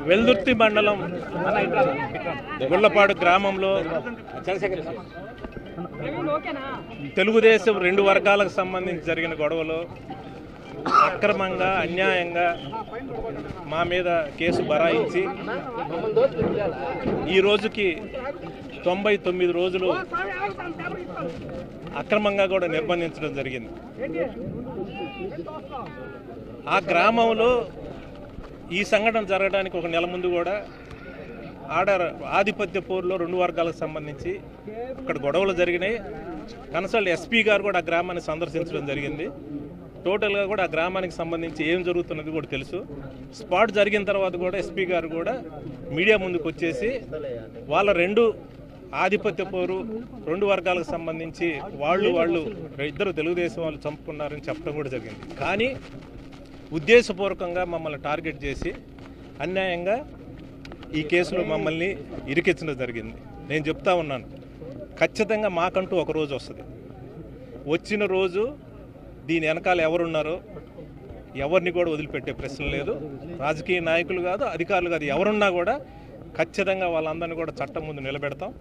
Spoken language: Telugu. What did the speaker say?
వెల్దుర్తి మండలం గుళ్ళపాడు గ్రామంలో తెలుగుదేశం రెండు వర్గాలకు సంబంధించి జరిగిన గొడవలో అక్రమంగా అన్యాయంగా మా మీద కేసు బరాయించి ఈ రోజుకి 99 రోజులు అక్రమంగా కూడా నిర్బంధించడం జరిగింది. ఆ గ్రామంలో ఈ సంఘటన జరగడానికి ఒక నెల ముందు కూడా ఆధిపత్య పోరులో రెండు వర్గాలకు సంబంధించి ఇక్కడ గొడవలు జరిగినాయి. కన్సల్ట్ ఎస్పీ గారు కూడా ఆ గ్రామాన్ని సందర్శించడం జరిగింది. టోటల్గా కూడా ఆ గ్రామానికి సంబంధించి ఏం జరుగుతున్నది కూడా తెలుసు. స్పాట్ జరిగిన తర్వాత కూడా ఎస్పీ గారు కూడా మీడియా ముందుకు వచ్చేసి వాళ్ళ రెండు ఆధిపత్య పోరు రెండు వర్గాలకు సంబంధించి వాళ్ళు ఇద్దరు తెలుగుదేశం వాళ్ళు చంపుకున్నారని చెప్పడం కూడా జరిగింది. కానీ ఉద్దేశపూర్వకంగా మమ్మల్ని టార్గెట్ చేసి అన్యాయంగా ఈ కేసులో మమ్మల్ని ఇరికించడం జరిగింది. నేను చెప్తా ఉన్నాను, ఖచ్చితంగా మాకంటూ ఒక రోజు వస్తుంది. వచ్చిన రోజు దీని వెనకాల ఎవరున్నారో ఎవరిని కూడా వదిలిపెట్టే ప్రశ్న లేదు. రాజకీయ నాయకులు కాదు, అధికారులు కాదు, ఎవరున్నా కూడా ఖచ్చితంగా వాళ్ళందరినీ కూడా చట్టం ముందు నిలబెడతాం.